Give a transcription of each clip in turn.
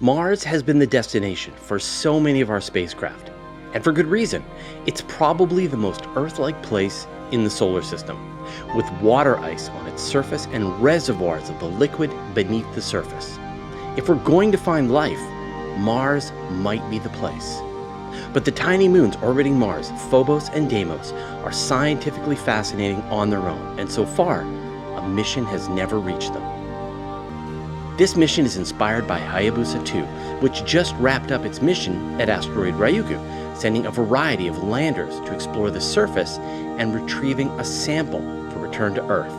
Mars has been the destination for so many of our spacecraft, and for good reason. It's probably the most Earth-like place in the solar system, with water ice on its surface and reservoirs of the liquid beneath the surface. If we're going to find life, Mars might be the place. But the tiny moons orbiting Mars, Phobos and Deimos, are scientifically fascinating on their own, and so far, a mission has never reached them. This mission is inspired by Hayabusa 2, which just wrapped up its mission at asteroid Ryugu, sending a variety of landers to explore the surface and retrieving a sample for return to Earth.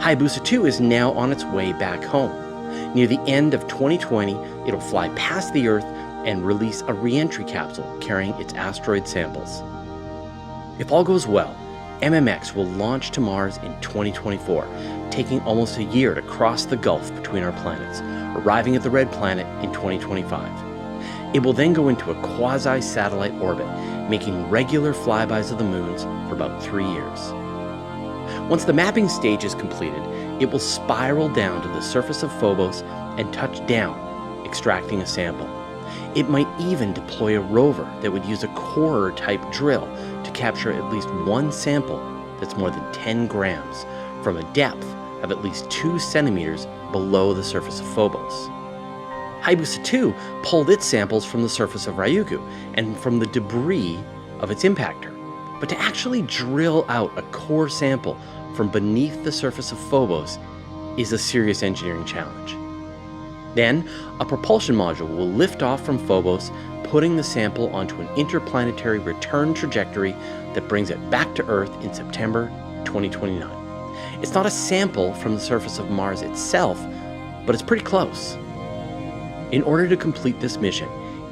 Hayabusa 2 is now on its way back home. Near the end of 2020, it'll fly past the Earth and release a re-entry capsule carrying its asteroid samples. If all goes well, MMX will launch to Mars in 2024, taking almost a year to cross the gulf between our planets, arriving at the red planet in 2025. It will then go into a quasi-satellite orbit, making regular flybys of the moons for about 3 years. Once the mapping stage is completed, it will spiral down to the surface of Phobos and touch down, extracting a sample. It might even deploy a rover that would use a corer-type drill to capture at least one sample that's more than 10 grams from a depth of at least 2 centimeters below the surface of Phobos. Hayabusa 2 pulled its samples from the surface of Ryugu and from the debris of its impactor. But to actually drill out a core sample from beneath the surface of Phobos is a serious engineering challenge. Then, a propulsion module will lift off from Phobos, putting the sample onto an interplanetary return trajectory that brings it back to Earth in September 2029. It's not a sample from the surface of Mars itself, but it's pretty close. In order to complete this mission,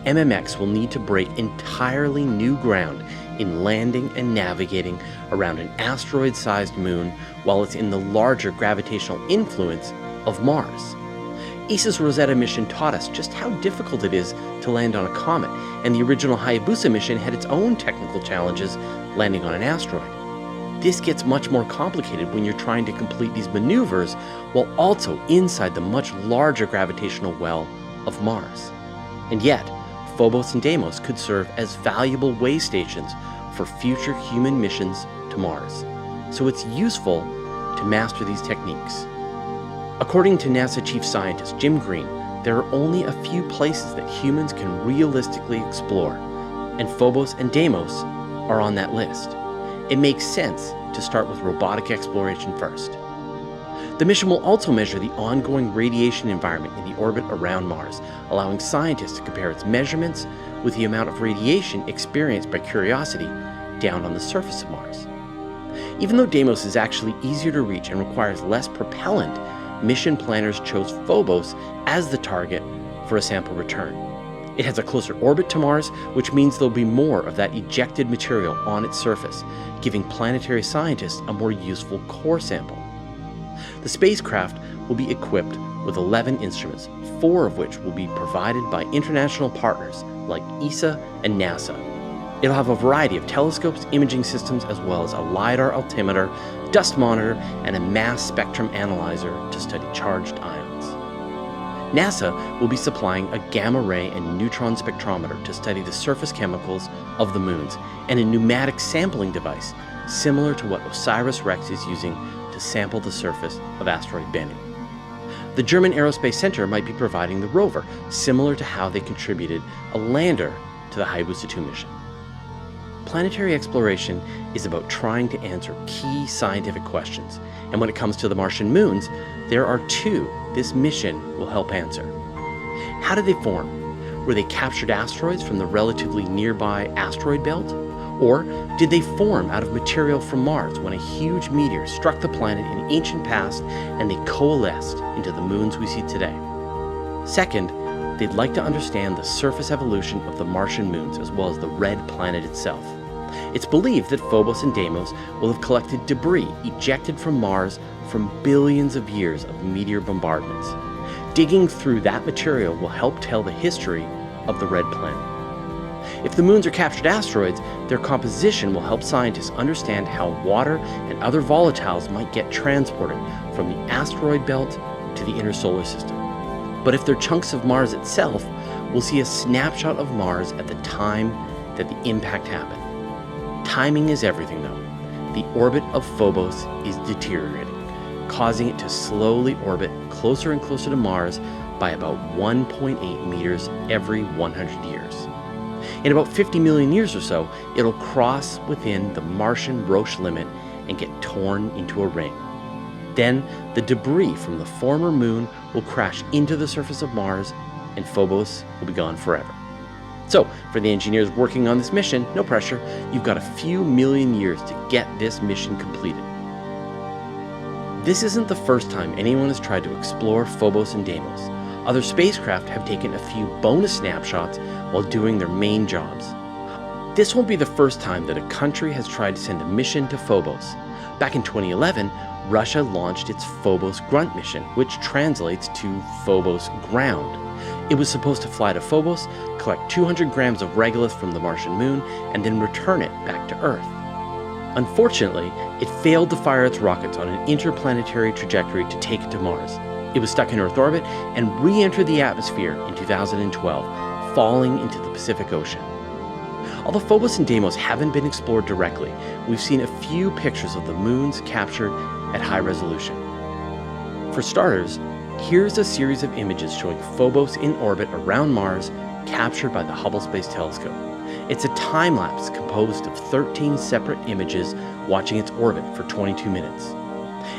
MMX will need to break entirely new ground in landing and navigating around an asteroid-sized moon while it's in the larger gravitational influence of Mars. ESA's Rosetta mission taught us just how difficult it is to land on a comet, and the original Hayabusa mission had its own technical challenges landing on an asteroid. This gets much more complicated when you're trying to complete these maneuvers while also inside the much larger gravitational well of Mars. And yet, Phobos and Deimos could serve as valuable way stations for future human missions to Mars, so it's useful to master these techniques. According to NASA Chief Scientist Jim Green, there are only a few places that humans can realistically explore, and Phobos and Deimos are on that list. It makes sense to start with robotic exploration first. The mission will also measure the ongoing radiation environment in the orbit around Mars, allowing scientists to compare its measurements with the amount of radiation experienced by Curiosity down on the surface of Mars. Even though Deimos is actually easier to reach and requires less propellant, mission planners chose Phobos as the target for a sample return. It has a closer orbit to Mars, which means there'll be more of that ejected material on its surface, giving planetary scientists a more useful core sample. The spacecraft will be equipped with 11 instruments, 4 of which will be provided by international partners like ESA and NASA. It'll have a variety of telescopes, imaging systems, as well as a LiDAR altimeter, dust monitor, and a mass spectrum analyzer to study charged ions. NASA will be supplying a gamma ray and neutron spectrometer to study the surface chemicals of the moons, and a pneumatic sampling device similar to what OSIRIS-REx is using to sample the surface of asteroid Bennu. The German Aerospace Center might be providing the rover, similar to how they contributed a lander to the Hayabusa 2 mission. Planetary exploration is about trying to answer key scientific questions, and when it comes to the Martian moons, there are 2 this mission will help answer. How did they form? Were they captured asteroids from the relatively nearby asteroid belt? Or did they form out of material from Mars when a huge meteor struck the planet in ancient past and they coalesced into the moons we see today? Second, they'd like to understand the surface evolution of the Martian moons as well as the red planet itself. It's believed that Phobos and Deimos will have collected debris ejected from Mars from billions of years of meteor bombardments. Digging through that material will help tell the history of the red planet. If the moons are captured asteroids, their composition will help scientists understand how water and other volatiles might get transported from the asteroid belt to the inner solar system. But if they're chunks of Mars itself, we'll see a snapshot of Mars at the time that the impact happened. Timing is everything though. The orbit of Phobos is deteriorating, causing it to slowly orbit closer and closer to Mars by about 1.8 meters every 100 years. In about 50 million years or so, it'll cross within the Martian Roche limit and get torn into a ring. Then, the debris from the former moon will crash into the surface of Mars, and Phobos will be gone forever. So, for the engineers working on this mission, no pressure, you've got a few million years to get this mission completed. This isn't the first time anyone has tried to explore Phobos and Deimos. Other spacecraft have taken a few bonus snapshots while doing their main jobs. This won't be the first time that a country has tried to send a mission to Phobos. Back in 2011, Russia launched its Phobos Grunt mission, which translates to Phobos Ground. It was supposed to fly to Phobos, collect 200 grams of regolith from the Martian Moon, and then return it back to Earth. Unfortunately, it failed to fire its rockets on an interplanetary trajectory to take it to Mars. It was stuck in Earth orbit and re-entered the atmosphere in 2012, falling into the Pacific Ocean. Although Phobos and Deimos haven't been explored directly, we've seen a few pictures of the moons captured at high resolution. For starters, here's a series of images showing Phobos in orbit around Mars, captured by the Hubble Space Telescope. It's a time-lapse composed of 13 separate images watching its orbit for 22 minutes.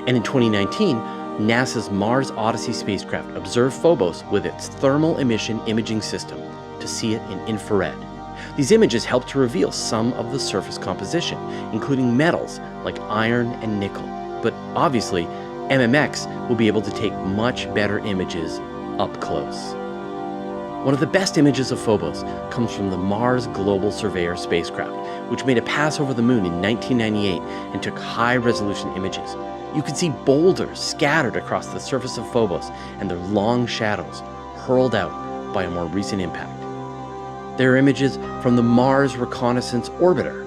And in 2019, NASA's Mars Odyssey spacecraft observed Phobos with its thermal emission imaging system to see it in infrared. These images help to reveal some of the surface composition, including metals like iron and nickel. But obviously, MMX will be able to take much better images up close. One of the best images of Phobos comes from the Mars Global Surveyor spacecraft, which made a pass over the moon in 1998 and took high-resolution images. You could see boulders scattered across the surface of Phobos and their long shadows hurled out by a more recent impact. There are images from the Mars Reconnaissance Orbiter.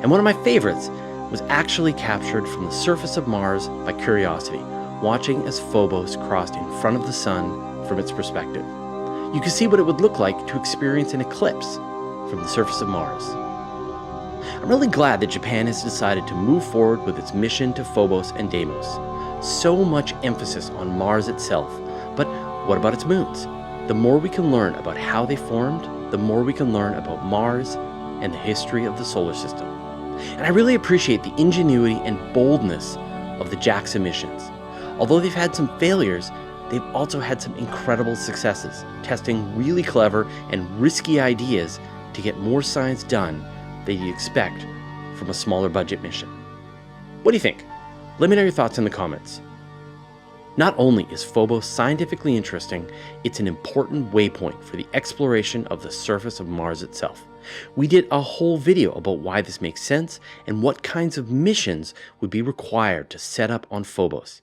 And one of my favorites was actually captured from the surface of Mars by Curiosity, watching as Phobos crossed in front of the Sun from its perspective. You can see what it would look like to experience an eclipse from the surface of Mars. I'm really glad that Japan has decided to move forward with its mission to Phobos and Deimos. So much emphasis on Mars itself, but what about its moons? The more we can learn about how they formed, the more we can learn about Mars and the history of the solar system. And I really appreciate the ingenuity and boldness of the JAXA missions. Although they've had some failures, they've also had some incredible successes, testing really clever and risky ideas to get more science done than you'd expect from a smaller budget mission. What do you think? Let me know your thoughts in the comments. Not only is Phobos scientifically interesting, it's an important waypoint for the exploration of the surface of Mars itself. We did a whole video about why this makes sense and what kinds of missions would be required to set up on Phobos.